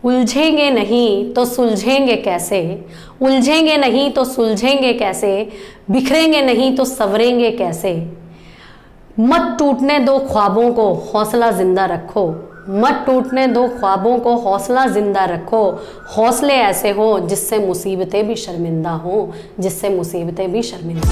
उलझेंगे नहीं तो सुलझेंगे कैसे, उलझेंगे नहीं तो सुलझेंगे कैसे, बिखरेंगे नहीं तो संवरेंगे कैसे। मत टूटने दो ख्वाबों को, हौसला जिंदा रखो। मत टूटने दो ख्वाबों को, हौसला जिंदा रखो। हौसले ऐसे हो जिससे मुसीबतें भी शर्मिंदा हो, जिससे मुसीबतें भी शर्मिंदा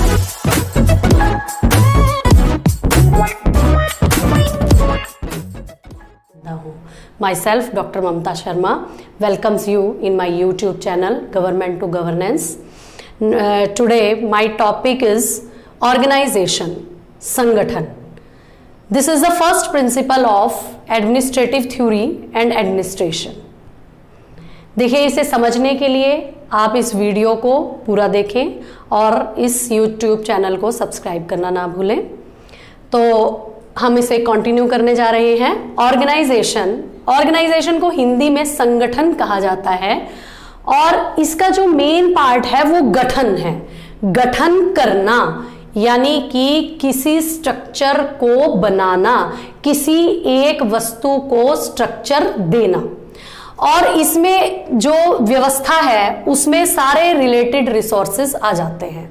हो। Myself, Dr. Mamta Sharma, welcomes you in my YouTube channel, Government to Governance. Today, my topic is organization, संगठन. This is the first principle of administrative theory and administration. देखिए, इसे समझने के लिए आप इस वीडियो को पूरा देखें और इस YouTube चैनल को सब्सक्राइब करना ना भूलें। तो हम इसे कंटिन्यू करने जा रहे हैं। ऑर्गेनाइजेशन को हिंदी में संगठन कहा जाता है और इसका जो मेन पार्ट है वो गठन है। गठन करना यानी कि किसी स्ट्रक्चर को बनाना, किसी एक वस्तु को स्ट्रक्चर देना। और इसमें जो व्यवस्था है उसमें सारे रिलेटेड रिसोर्सेज आ जाते हैं,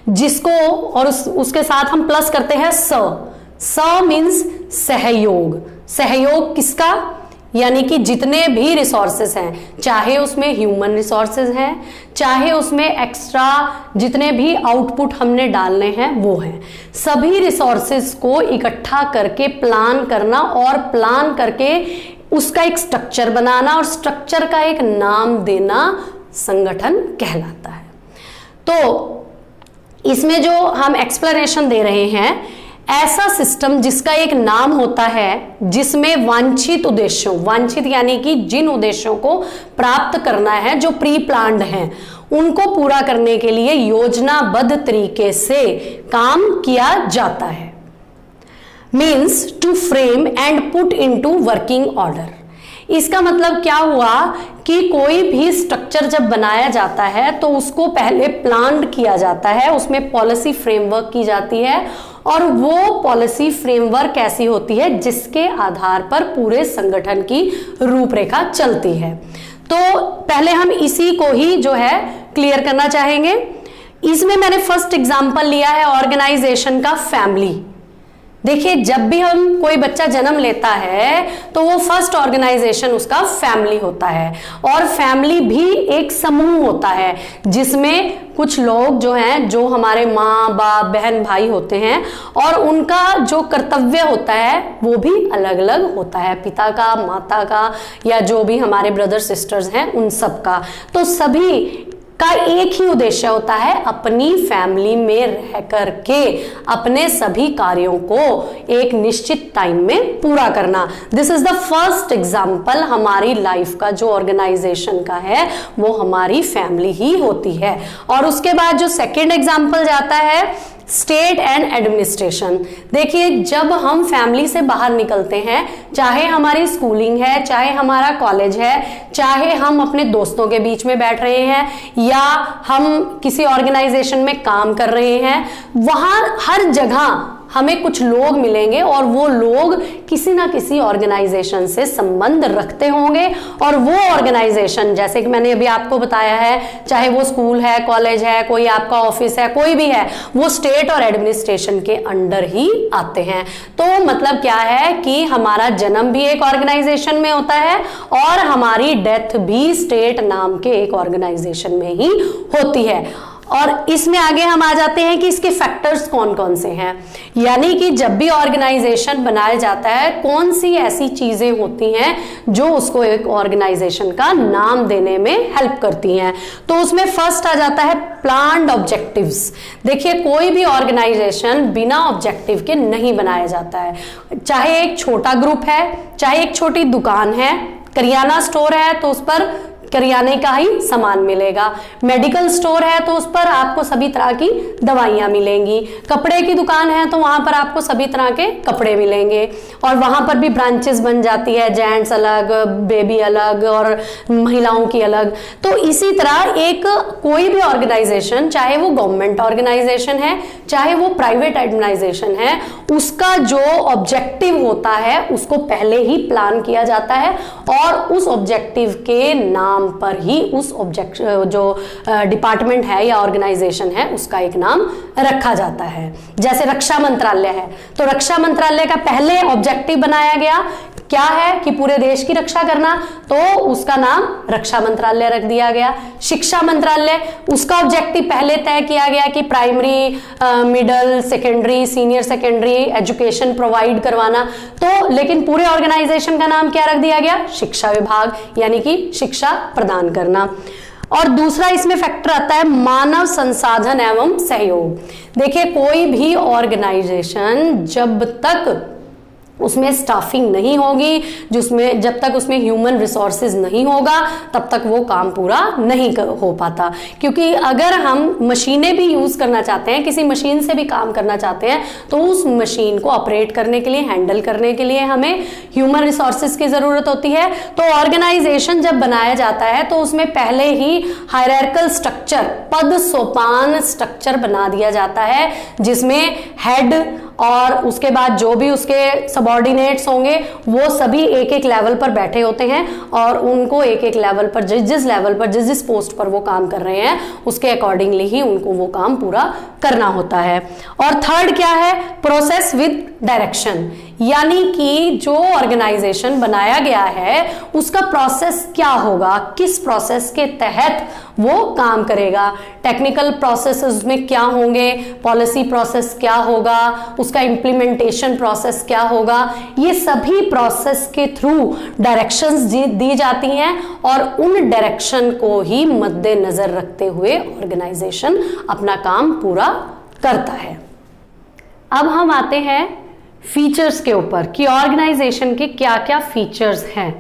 जिसको और उसके साथ हम प्लस करते हैं स मीन्स सहयोग। सहयोग किसका? यानी कि जितने भी रिसोर्सेस हैं, चाहे उसमें ह्यूमन रिसोर्सेज हैं, चाहे उसमें एक्स्ट्रा जितने भी आउटपुट हमने डालने हैं वो हैं, सभी रिसोर्सेज को इकट्ठा करके प्लान करना और प्लान करके उसका एक स्ट्रक्चर बनाना और स्ट्रक्चर का एक नाम देना संगठन कहलाता है। तो इसमें जो हम एक्सप्लेनेशन दे रहे हैं, ऐसा सिस्टम जिसका एक नाम होता है, जिसमें वांछित उद्देश्यों, वांछित यानी कि जिन उद्देश्यों को प्राप्त करना है, जो प्री प्लान्ड हैं, उनको पूरा करने के लिए योजनाबद्ध तरीके से काम किया जाता है। Means to frame and put into working order. इसका मतलब क्या हुआ कि कोई भी स्ट्रक्चर जब बनाया जाता है तो उसको पहले प्लान किया जाता है, उसमें पॉलिसी फ्रेमवर्क की जाती है और वो पॉलिसी फ्रेमवर्क ऐसी होती है जिसके आधार पर पूरे संगठन की रूपरेखा चलती है। तो पहले हम इसी को ही जो है क्लियर करना चाहेंगे। इसमें मैंने फर्स्ट एग्जांपल लिया है ऑर्गेनाइजेशन का फैमिली। देखिए, जब भी हम कोई बच्चा जन्म लेता है तो वो फर्स्ट ऑर्गेनाइजेशन उसका फैमिली होता है और फैमिली भी एक समूह होता है जिसमें कुछ लोग जो हैं, जो हमारे माँ बाप बहन भाई होते हैं और उनका जो कर्तव्य होता है वो भी अलग अलग होता है, पिता का, माता का या जो भी हमारे ब्रदर सिस्टर्स हैं उन सब का। तो सभी का एक ही उद्देश्य होता है, अपनी फैमिली में रह करके अपने सभी कार्यों को एक निश्चित टाइम में पूरा करना। This is the first example हमारी लाइफ का जो ऑर्गेनाइजेशन का है वो हमारी फैमिली ही होती है। और उसके बाद जो सेकेंड एग्जाम्पल जाता है स्टेट एंड एडमिनिस्ट्रेशन। देखिए, जब हम फैमिली से बाहर निकलते हैं, चाहे हमारी स्कूलिंग है, चाहे हमारा कॉलेज है, चाहे हम अपने दोस्तों के बीच में बैठ रहे हैं या हम किसी ऑर्गेनाइजेशन में काम कर रहे हैं, वहां हर जगह हमें कुछ लोग मिलेंगे और वो लोग किसी ना किसी ऑर्गेनाइजेशन से संबंध रखते होंगे और वो ऑर्गेनाइजेशन, जैसे कि मैंने अभी आपको बताया है, चाहे वो स्कूल है, कॉलेज है, कोई आपका ऑफिस है, कोई भी है, वो स्टेट और एडमिनिस्ट्रेशन के अंडर ही आते हैं। तो मतलब क्या है कि हमारा जन्म भी एक ऑर्गेनाइजेशन में होता है और हमारी डेथ भी स्टेट नाम के एक ऑर्गेनाइजेशन में ही होती है। और इसमें आगे हम आ जाते हैं कि इसके फैक्टर्स कौन कौन से हैं, यानी कि जब भी ऑर्गेनाइजेशन बनाया जाता है कौन सी ऐसी चीजें होती हैं जो उसको एक ऑर्गेनाइजेशन का नाम देने में हेल्प करती हैं। तो उसमें फर्स्ट आ जाता है प्लान्ड ऑब्जेक्टिव्स। देखिए, कोई भी ऑर्गेनाइजेशन बिना ऑब्जेक्टिव के नहीं बनाया जाता है। चाहे एक छोटा ग्रुप है, चाहे एक छोटी दुकान है, करियाना स्टोर है तो उस पर करियाने का ही सामान मिलेगा। मेडिकल स्टोर है तो उस पर आपको सभी तरह की दवाइयां मिलेंगी। कपड़े की दुकान है तो वहां पर आपको सभी तरह के कपड़े मिलेंगे, और वहां पर भी ब्रांचेस बन जाती है, जेंट्स अलग, बेबी अलग और महिलाओं की अलग। तो इसी तरह एक कोई भी ऑर्गेनाइजेशन, चाहे वो गवर्नमेंट ऑर्गेनाइजेशन है चाहे वो प्राइवेट ऑर्गेनाइजेशन है, उसका जो ऑब्जेक्टिव होता है उसको पहले ही प्लान किया जाता है और उस ऑब्जेक्टिव के नाम पर ही उस जो डिपार्टमेंट है या ऑर्गेनाइजेशन है उसका एक नाम रखा जाता है। जैसे रक्षा मंत्रालय है तो रक्षा मंत्रालय का पहले ऑब्जेक्टिव बनाया गया क्या है कि पूरे देश की रक्षा करना, तो उसका नाम रक्षा मंत्रालय रख दिया गया। शिक्षा मंत्रालय, उसका ऑब्जेक्टिव पहले तय किया गया कि primary, middle, secondary, senior secondary education provide करवाना, तो लेकिन पूरे ऑर्गेनाइजेशन का नाम क्या रख दिया गया? शिक्षा विभाग, यानी कि शिक्षा प्रदान करना। और दूसरा इसमें फैक्टर आता है मानव संसाधन एवं सहयोग। देखिए कोई भी ऑर्गेनाइजेशन जब तक उसमें स्टाफिंग नहीं होगी, जिसमें जब तक उसमें ह्यूमन रिसोर्सेज नहीं होगा तब तक वो काम पूरा नहीं हो पाता। क्योंकि अगर हम मशीनें भी यूज करना चाहते हैं, किसी मशीन से भी काम करना चाहते हैं, तो उस मशीन को ऑपरेट करने के लिए, हैंडल करने के लिए हमें ह्यूमन रिसोर्सेज की जरूरत होती है। तो ऑर्गेनाइजेशन जब बनाया जाता है तो उसमें पहले ही हायरार्किकल स्ट्रक्चर, पद सोपान स्ट्रक्चर बना दिया जाता है, जिसमें हेड और उसके बाद जो भी उसके सबऑर्डिनेट्स होंगे वो सभी एक एक लेवल पर बैठे होते हैं और उनको एक एक लेवल पर जिस लेवल पर जिस पोस्ट पर वो काम कर रहे हैं उसके अकॉर्डिंगली ही उनको वो काम पूरा करना होता है। और थर्ड क्या है? प्रोसेस विद डायरेक्शन, यानी कि जो ऑर्गेनाइजेशन बनाया गया है उसका प्रोसेस क्या होगा, किस प्रोसेस के तहत वो काम करेगा। टेक्निकल प्रोसेस उसमें क्या होंगे, पॉलिसी प्रोसेस क्या होगा, उसका इम्प्लीमेंटेशन प्रोसेस क्या होगा, ये सभी प्रोसेस के थ्रू डायरेक्शंस दी जाती हैं और उन डायरेक्शन को ही मद्देनजर रखते हुए ऑर्गेनाइजेशन अपना काम पूरा करता है। अब हम आते हैं फीचर्स के ऊपर कि ऑर्गेनाइजेशन के क्या क्या फीचर्स हैं।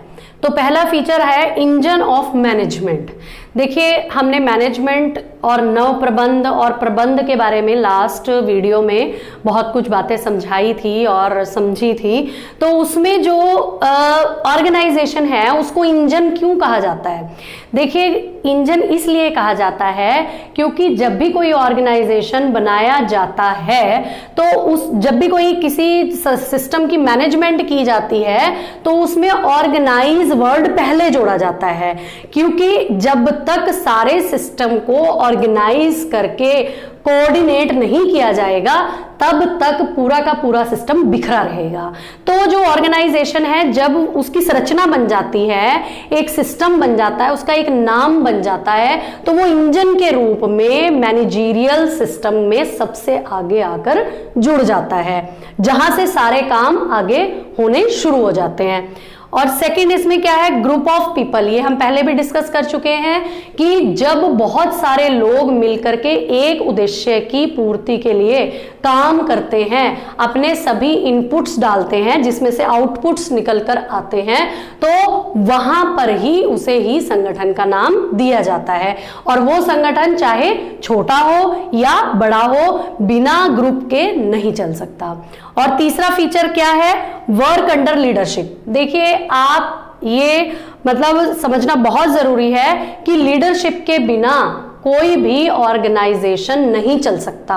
तो पहला फीचर है इंजन ऑफ मैनेजमेंट। देखिए हमने मैनेजमेंट और नव प्रबंध और प्रबंध के बारे में लास्ट वीडियो में बहुत कुछ बातें समझाई थी और समझी थी। तो उसमें जो ऑर्गेनाइजेशन है उसको इंजन क्यों कहा जाता है? देखिए इंजन इसलिए कहा जाता है क्योंकि जब भी कोई ऑर्गेनाइजेशन बनाया जाता है तो जब भी कोई किसी सिस्टम की मैनेजमेंट की जाती है तो उसमें ऑर्गेनाइज वर्ड पहले जोड़ा जाता है, क्योंकि जब तक सारे सिस्टम को ऑर्गेनाइज करके कोऑर्डिनेट नहीं किया जाएगा तब तक पूरा का पूरा सिस्टम बिखरा रहेगा। तो जो ऑर्गेनाइजेशन है जब उसकी संरचना बन जाती है, एक सिस्टम बन जाता है, उसका एक नाम बन जाता है, तो वो इंजन के रूप में मैनेजरियल सिस्टम में सबसे आगे आकर जुड़ जाता है, जहां से सारे काम आगे होने शुरू हो जाते हैं। और सेकंड इसमें क्या है? Group of people. ये हम पहले भी डिस्कस कर चुके हैं कि जब बहुत सारे लोग मिलकर के एक उद्देश्य की पूर्ति के लिए काम करते हैं, अपने सभी इनपुट्स डालते हैं जिसमें से आउटपुट्स निकल कर आते हैं, तो वहां पर ही उसे ही संगठन का नाम दिया जाता है। और वो संगठन चाहे छोटा हो या बड़ा हो, बिना ग्रुप के नहीं चल सकता। और तीसरा फीचर क्या है? Work under leadership. देखिए आप ये मतलब समझना बहुत जरूरी है कि लीडरशिप के बिना कोई भी ऑर्गेनाइजेशन नहीं चल सकता।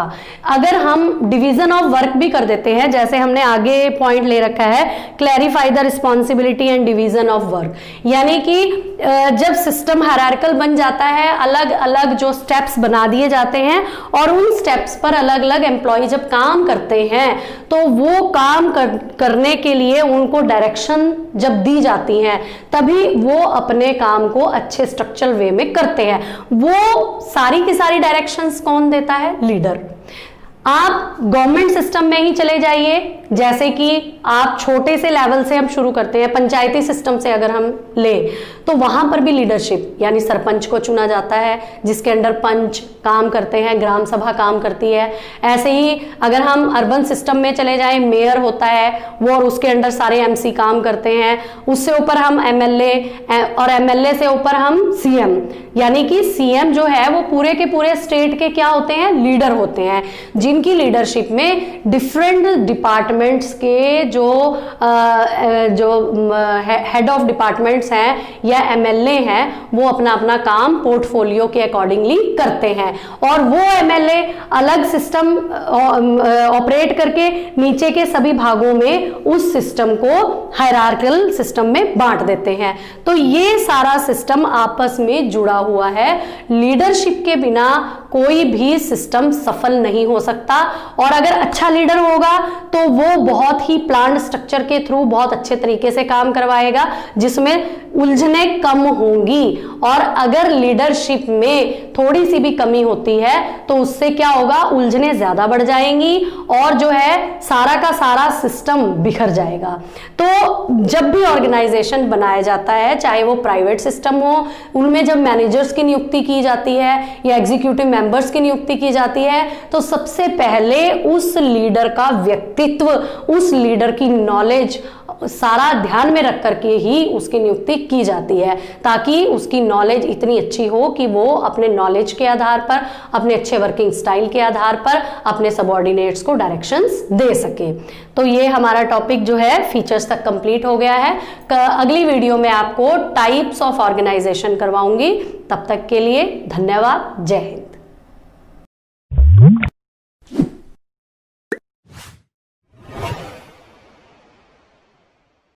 अगर हम डिवीजन ऑफ वर्क भी कर देते हैं, जैसे हमने आगे पॉइंट ले रखा है clarify the responsibility and division of work, यानी कि जब सिस्टम हायरार्किकल बन जाता है, अलग अलग जो स्टेप्स बना दिए जाते हैं और उन स्टेप्स पर अलग अलग एम्प्लॉय जब काम करते हैं तो वो काम करने के लिए उनको डायरेक्शन जब दी जाती हैं तभी वो अपने काम को अच्छे स्ट्रक्चरल वे में करते हैं। वो सारी की सारी डायरेक्शंस कौन देता है? लीडर। आप गवर्नमेंट सिस्टम में ही चले जाइए, जैसे कि आप छोटे से लेवल से हम शुरू करते हैं, पंचायती सिस्टम से अगर हम ले तो वहां पर भी लीडरशिप यानी सरपंच को चुना जाता है, जिसके अंडर पंच काम करते हैं, ग्राम सभा काम करती है। ऐसे ही अगर हम अर्बन सिस्टम में चले जाएं, मेयर होता है वो और उसके अंडर सारे एमसी काम करते हैं, उससे ऊपर हम एमएलए और एमएलए से ऊपर हम सीएम, यानी कि सीएम जो है वो पूरे के पूरे स्टेट के क्या होते हैं, लीडर होते हैं, जिनकी लीडरशिप में डिफरेंट डिपार्टमेंट्स के जो हेड ऑफ डिपार्टमेंट्स हैं या एमएलए हैं वो अपना अपना काम पोर्टफोलियो के अकॉर्डिंगली करते हैं, और वो एमएलए अलग सिस्टम ऑपरेट करके नीचे के सभी भागों में उस सिस्टम को हायरार्किकल सिस्टम में बांट देते हैं। तो ये सारा सिस्टम आपस में जुड़ा हुआ है। लीडरशिप के बिना कोई भी सिस्टम सफल नहीं हो सकता, और अगर अच्छा लीडर होगा तो वो बहुत ही प्लान्ड स्ट्रक्चर के थ्रू बहुत अच्छे तरीके से काम करवाएगा, जिसमें उलझने कम होंगी। और अगर लीडरशिप में थोड़ी सी भी कमी होती है तो उससे क्या होगा, उलझने ज्यादा बढ़ जाएंगी और जो है सारा का सारा सिस्टम बिखर जाएगा। तो जब भी ऑर्गेनाइजेशन बनाया जाता है, चाहे वो प्राइवेट सिस्टम हो, उनमें जब मैनेजर्स की नियुक्ति की जाती है या एग्जीक्यूटिव मेंबर्स की नियुक्ति की जाती है, तो सबसे पहले उस लीडर का व्यक्तित्व, उस लीडर की नॉलेज सारा ध्यान में रख करके ही उसकी नियुक्ति की जाती है, ताकि उसकी नॉलेज इतनी अच्छी हो कि वो अपने नॉलेज के आधार पर, अपने अच्छे वर्किंग स्टाइल के आधार पर अपने सबऑर्डिनेट्स को डायरेक्शंस दे सके। तो ये हमारा टॉपिक जो है फीचर्स तक कंप्लीट हो गया है। अगली वीडियो में आपको टाइप्स ऑफ ऑर्गेनाइजेशन करवाऊंगी। तब तक के लिए धन्यवाद। जय हिंद।